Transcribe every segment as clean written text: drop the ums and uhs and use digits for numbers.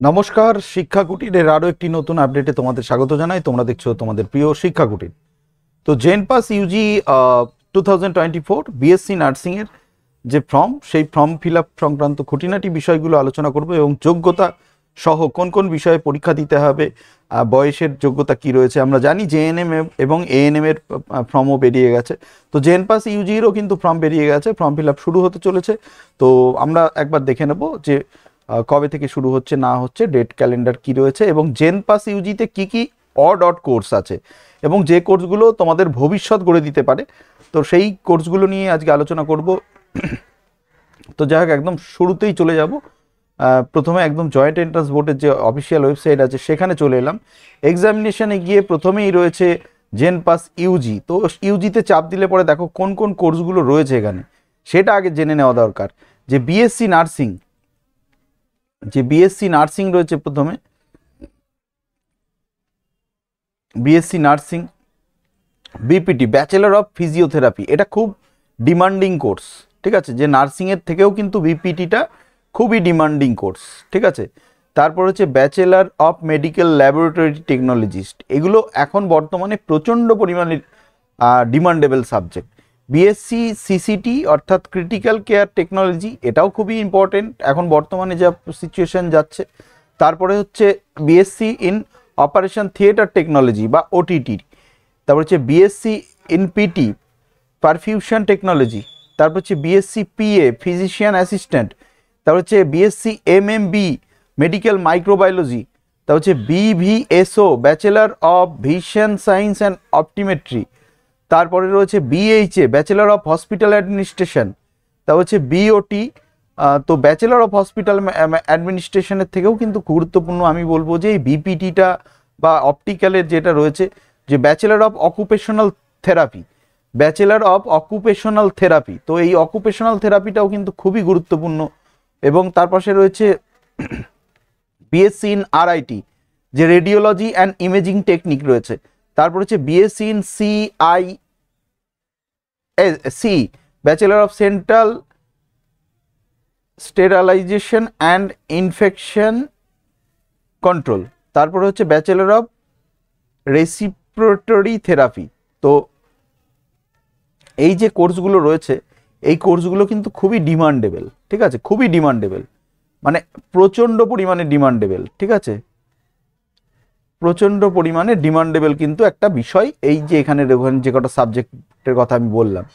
নমস্কার, শিক্ষা কুটিরের আরও একটি নতুন আপডেটে তোমাদের স্বাগত জানাই। তোমরা দেখছো তোমাদের প্রিয় শিক্ষা কুটির। তো জেন পাস ইউজি 2024 বিএসসি নার্সিংয়ের যে ফর্ম, সেই ফর্ম ফিল আপ সংক্রান্ত খুঁটিনাটি বিষয়গুলো আলোচনা করব এবং যোগ্যতা সহ কোন কোন বিষয়ে পরীক্ষা দিতে হবে, বয়সের যোগ্যতা কি রয়েছে। আমরা জানি জেএনএম এবং এএনএম এর ফর্মও বেরিয়ে গেছে। তো জেন পাস ইউজিরও কিন্তু ফর্ম বেরিয়ে গেছে, ফর্ম ফিল আপ শুরু হতে চলেছে। তো আমরা একবার দেখে নেব যে কবে থেকে শুরু হচ্ছে না হচ্ছে, ডেট ক্যালেন্ডার কি রয়েছে এবং জেন পাস ইউজিতে কি কি অড কোর্স আছে এবং যে কোর্সগুলো তোমাদের ভবিষ্যৎ গড়ে দিতে পারে, তো সেই কোর্সগুলো নিয়ে আজকে আলোচনা করব। তো যাই হোক, একদম শুরুতেই চলে যাব। প্রথমে একদম জয়েন্ট এন্ট্রান্স বোর্ডের যে অফিসিয়াল ওয়েবসাইট আছে সেখানে চলে এলাম। এক্সামিনেশনে গিয়ে প্রথমেই রয়েছে জেন পাস ইউজি। তো ইউজিতে চাপ দিলে পরে দেখো কোন কোন কোর্সগুলো রয়েছে এখানে, সেটা আগে জেনে নেওয়া দরকার। যে বিএসসি নার্সিং রয়েছে, প্রথমে BSc nursing, BPT bachelor of physiotherapy, এটা খুব ডিমান্ডিং কোর্স, ঠিক আছে। যে নার্সিংয়ের থেকেও কিন্তু বিপিটিটা খুবই ডিমান্ডিং কোর্স, ঠিক আছে। তারপর হচ্ছে bachelor of medical laboratory technologist, এগুলো এখন বর্তমানে প্রচণ্ড পরিমাণে ডিমান্ডেবল সাবজেক্ট। বিএসসি সিসিটি অর্থাৎ ক্রিটিক্যাল কেয়ার টেকনোলজি, এটাও খুবই ইম্পর্টেন্ট এখন বর্তমানে যা সিচুয়েশন যাচ্ছে। তারপরে হচ্ছে BSc in operation theatre technology বা ওটিটি। তারপর হচ্ছে BSc in PT perfusion technology. তারপর হচ্ছে বিএসসি পিএ ফিজিশিয়ান অ্যাসিস্ট্যান্ট। তারপর হচ্ছে বিএসসি এমএমবি মেডিকেল মাইক্রোবায়োলজি। তারপর হচ্ছে BVSO bachelor of vision science and optometry. তারপরে রয়েছে BHA bachelor of hospital administration. তারপর হচ্ছে বিওটি, তো ব্যাচেলার অফ হসপিটাল অ্যাডমিনিস্ট্রেশনের থেকেও কিন্তু গুরুত্বপূর্ণ আমি বলবো যে এই বিপিটিটা বা অপটিক্যালের যেটা রয়েছে, যে ব্যাচেলার অফ অকুপেশনাল থেরাপি, তো এই অকুপেশনাল থেরাপিটাও কিন্তু খুবই গুরুত্বপূর্ণ। এবং তার পাশে রয়েছে বিএসসি ইন আরআইটি, যে রেডিওলজি অ্যান্ড ইমেজিং টেকনিক রয়েছে। তারপর হচ্ছে BSc in CIC bachelor of central sterilization and infection control. তারপরে হচ্ছে ব্যাচেলার অফ রেসিপ্রোটরি থেরাপি। তো এই যে কোর্সগুলো রয়েছে, এই কোর্সগুলো কিন্তু খুবই ডিমান্ডেবল, ঠিক আছে, খুবই ডিমান্ডেবল, মানে প্রচণ্ড পরিমাণে ডিমান্ডেবল, ঠিক আছে, প্রচণ্ড পরিমাণে ডিমান্ডেবল কিন্তু একটা বিষয়। এই যে এখানে যে কটা সাবজেক্টের কথা আমি বললাম,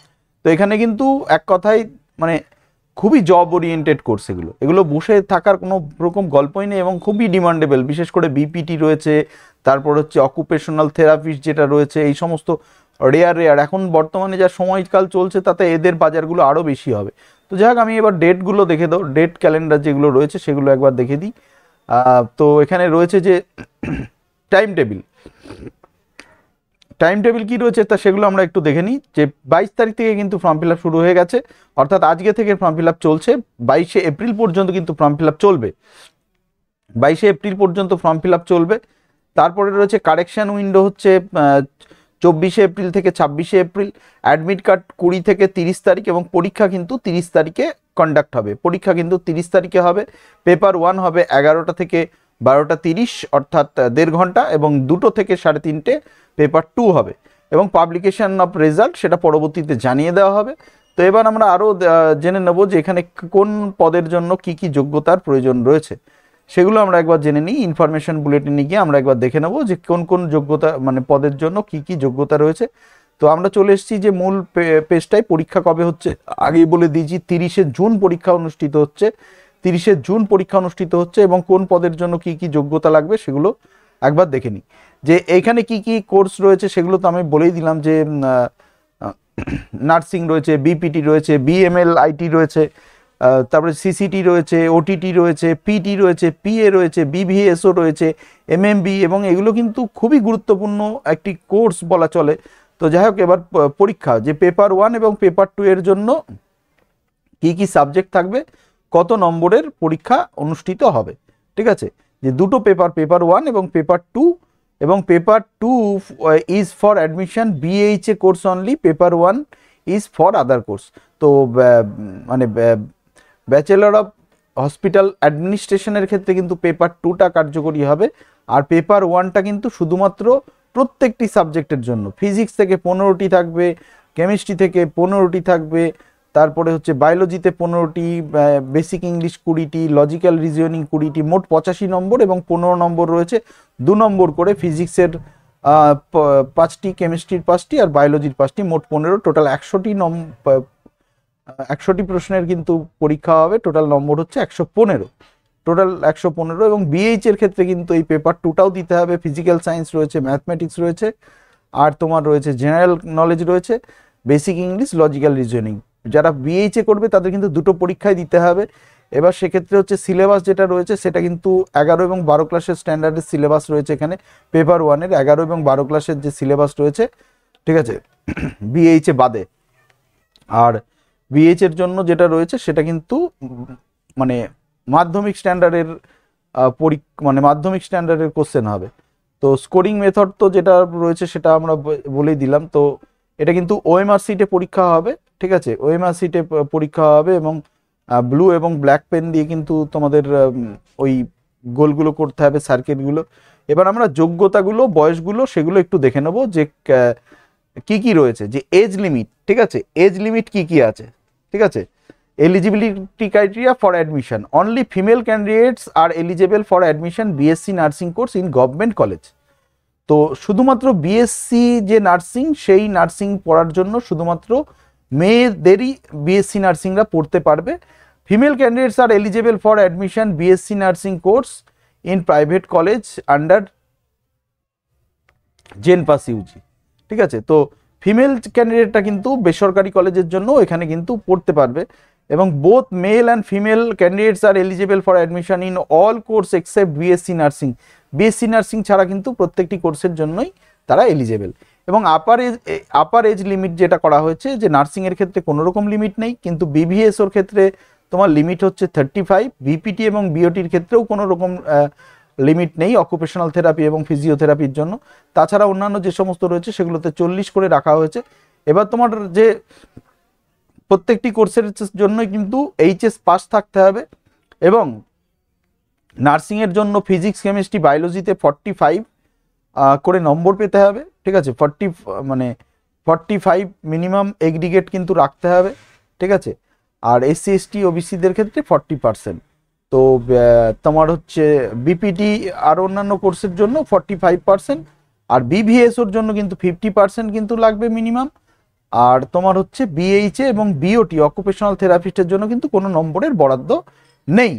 তো এখানে কিন্তু এক কথায় মানে খুবই জব ওরিয়েন্টেড কোর্স, এগুলো বসে থাকার কোনো রকম গল্পই নেই এবং খুবই ডিমান্ডেবল। বিশেষ করে বিপিটি রয়েছে, তারপর হচ্ছে অকুপেশনাল থেরাপিস্ট যেটা রয়েছে, এই সমস্ত রেয়ার এখন বর্তমানে যা সময়কাল চলছে তাতে এদের বাজারগুলো আরও বেশি হবে। তো যাই হোক, আমি এবার ডেটগুলো দেখে দাও, ডেট ক্যালেন্ডার যেগুলো রয়েছে সেগুলো একবার দেখে দিই। তো এখানে রয়েছে যে টাইম টেবিল কি রয়েছে তা সেগুলো আমরা একটু দেখে নিই। যে 22 তারিখ থেকে কিন্তু ফর্ম ফিল আপ শুরু হয়ে গেছে, অর্থাৎ আজকে থেকে ফর্ম ফিল আপ চলছে, 22শে এপ্রিল পর্যন্ত কিন্তু ফর্ম ফিল আপ চলবে, 22শে এপ্রিল পর্যন্ত ফর্ম ফিল আপ চলবে। তারপরে রয়েছে কারেকশান উইন্ডো হচ্ছে 24শে এপ্রিল থেকে 26শে এপ্রিল, অ্যাডমিট কার্ড 20 থেকে 30 তারিখ এবং পরীক্ষা কিন্তু 30 তারিখে কন্ডাক্ট হবে, পরীক্ষা কিন্তু 30 তারিখে হবে। পেপার 1 হবে 11টা থেকে 12টা 30 অর্থাৎ 1.5 ঘন্টা এবং 2টো থেকে 3:30 পেপার 2 হবে এবং পাবলিকেশন অফ রেজাল্ট সেটা পরবর্তীতে জানিয়ে দেওয়া হবে। তো এবার আমরা আরও জেনে নেব যে এখানে কোন পদের জন্য কি কি যোগ্যতার প্রয়োজন রয়েছে, সেগুলো আমরা একবার জেনে নিই। ইনফরমেশন বুলেটিনে গিয়ে আমরা একবার দেখে নেব যে কোন কোন যোগ্যতা মানে পদের জন্য কি কি যোগ্যতা রয়েছে। তো আমরা চলে এসেছি যে মূল পেজটায়। পরীক্ষা কবে হচ্ছে আগেই বলে দিয়েছি, 30শে জুন পরীক্ষা অনুষ্ঠিত হচ্ছে, 30শে জুন পরীক্ষা অনুষ্ঠিত হচ্ছে এবং কোন পদের জন্য কি কি যোগ্যতা লাগবে সেগুলো একবার দেখে নিই। যে এইখানে কি কি কোর্স রয়েছে সেগুলো তো আমি বলেই দিলাম, যে নার্সিং রয়েছে, বিপিটি রয়েছে, বিএমএল আইটি রয়েছে, তারপরে সিসিটি রয়েছে, ওটিটি রয়েছে, পিটি রয়েছে, পিএ রয়েছে, বিভিএসও রয়েছে, এমএমবি, এবং এগুলো কিন্তু খুবই গুরুত্বপূর্ণ একটি কোর্স বলা চলে। তো যাই হোক, এবার পরীক্ষা যে পেপার 1 এবং পেপার 2 এর জন্য কি কি সাবজেক্ট থাকবে, কত নম্বরের পরীক্ষা অনুষ্ঠিত হবে, ঠিক আছে। যে দুটো পেপার 1 এবং পেপার 2, এবং paper 2 is for admission BHA course only, paper 1 is for other course. তো মানে ব্যাচেলর অফ হসপিটাল অ্যাডমিনিস্ট্রেশনের ক্ষেত্রে কিন্তু পেপার 2টা কার্যকরী হবে, আর পেপার 1টা কিন্তু শুধুমাত্র প্রত্যেকটি সাবজেক্টের জন্য। ফিজিক্স থেকে 15টি থাকবে, কেমিস্ট্রি থেকে 15টি থাকবে, তারপরে হচ্ছে বায়োলজিতে 15টি, বেসিক ইংলিশ 20টি, লজিক্যাল রিজনিং 20টি, মোট 85 নম্বর, এবং 15 নম্বর রয়েছে 2 নম্বর করে ফিজিক্সের 5টি, কেমিস্ট্রির 5টি, আর বায়োলজির 5টি, মোট 15, টোটাল 100টি প্রশ্নের কিন্তু পরীক্ষা হবে। টোটাল নম্বর হচ্ছে 115, টোটাল 115। এবং বিএইচ এর ক্ষেত্রে কিন্তু এই পেপার 2টাও দিতে হবে। ফিজিক্যাল সায়েন্স রয়েছে, ম্যাথমেটিক্স রয়েছে, আর তোমার রয়েছে জেনারেল নলেজ রয়েছে, বেসিক ইংলিশ, লজিক্যাল রিজনিং। যারা বিএইচএ করবে তাদের কিন্তু দুটো পরীক্ষায় দিতে হবে। এবার সেক্ষেত্রে হচ্ছে সিলেবাস যেটা রয়েছে সেটা কিন্তু 11 এবং 12 ক্লাসের স্ট্যান্ডার্ডের সিলেবাস রয়েছে এখানে। পেপার 1-এর 11 এবং 12 ক্লাসের যে সিলেবাস রয়েছে, ঠিক আছে, বিএইচএ বাদে। আর বিএইচ এর জন্য যেটা রয়েছে সেটা কিন্তু মানে মাধ্যমিক স্ট্যান্ডার্ডের মানে মাধ্যমিক স্ট্যান্ডার্ডের কোশ্চেন হবে। তো স্কোরিং মেথড তো যেটা রয়েছে সেটা আমরা বলেই দিলাম। তো এটা কিন্তু ওএমআর সিটে পরীক্ষা হবে, ঠিক আছে, ওএমআর সিটে পরীক্ষা হবে, এবং ব্লু এবং ব্ল্যাক পেন দিয়ে কিন্তু তোমাদের ওই গোলগুলো করতে হবে, সার্কিটগুলো। এবার আমরা যোগ্যতাগুলো, বয়সগুলো সেগুলো একটু দেখে নেবো যে কি কি রয়েছে। যে এজ লিমিট, ঠিক আছে, এজ লিমিট কি কি আছে, ঠিক আছে। Eligibility criteria for admission, only female candidates আর eligible for admission BSc nursing course in government college. তো শুধুমাত্র বিএসসি যে নার্সিং, সেই নার্সিং পড়ার জন্য শুধুমাত্র মেয়েদেরই বিএসসি নার্সিংরা পড়তে পারবে। ফিমেল ক্যান্ডিডেটস আর eligible for admission BSc nursing course in private college under JENPAS UG, ঠিক আছে। তো ফিমেল ক্যান্ডিডেটটা কিন্তু বেসরকারি কলেজের জন্য এখানে কিন্তু পড়তে পারবে। এবং both male and female candidates আর eligible for admission in all course except BSc nursing. BSc nursing ছাড়া কিন্তু প্রত্যেকটি কোর্সের জন্যই তারা এলিজেবল। এবং আপার এজ লিমিট যেটা করা হয়েছে, যে নার্সিংয়ের ক্ষেত্রে কোনো রকম লিমিট নেই, কিন্তু বিভিএসওর ক্ষেত্রে তোমার লিমিট হচ্ছে 35, বিপিটি এবং বিওটির ক্ষেত্রেও কোনো রকম লিমিট নেই অকুপেশনাল থেরাপি এবং ফিজিওথেরাপির জন্য। তাছাড়া অন্যান্য যে সমস্ত রয়েছে সেগুলোতে 40 করে রাখা হয়েছে। এবার তোমার যে প্রত্যেকটি কোর্সের জন্যই কিন্তু এইচএস পাস থাকতে হবে, এবং নার্সিংয়ের জন্য ফিজিক্স, কেমিস্ট্রি, বায়োলজিতে 45 করে নম্বর পেতে হবে, ঠিক আছে। 45 মিনিমাম এগ্রিগেট কিন্তু রাখতে হবে, ঠিক আছে। আর এসসি এসটি ওবিসিদের ক্ষেত্রে 40%। তো তোমার হচ্ছে বিপিটি আর অন্যান্য কোর্সের জন্য 45%, আর বিভিএসওর জন্য কিন্তু 50% কিন্তু লাগবে মিনিমাম। আর তোমার হচ্ছে বিএইচএ এবং বিওটি অকুপেশনাল থেরাপিস্টের জন্য কিন্তু কোনো নম্বরের বরাদ্দ নেই,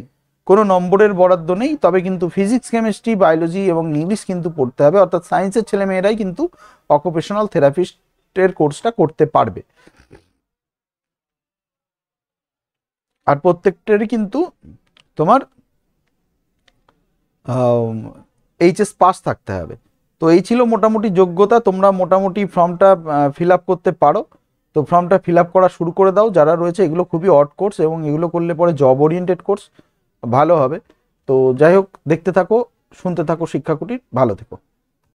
কোনো নম্বরের বরাদ্দ নেই। তবে কিন্তু ফিজিক্স, কেমিস্ট্রি, বায়োলজি এবং ইংলিশ কিন্তু পড়তে হবে, অর্থাৎ সায়েন্সের ছেলেমেয়েরাই কিন্তু অকুপেশনাল থেরাপিস্টের কোর্সটা করতে পারবে। আর প্রত্যেকটারই কিন্তু তোমার এইচএস পাস থাকতে হবে। তো এই ছিল মোটামুটি যোগ্যতা। তোমরা মোটামুটি ফর্মটা ফিল আপ করতে পারো। তো ফর্মটা ফিল আপ করা শুরু করে দাও যারা রয়েছে। এগুলো খুবই অড কোর্স, এবং এগুলো করলে পরে জব ওরিয়েন্টেড কোর্স, ভালো হবে। তো যাই হোক, দেখতে থাকো, শুনতে থাকো শিক্ষাকুটির। ভালো থেকো।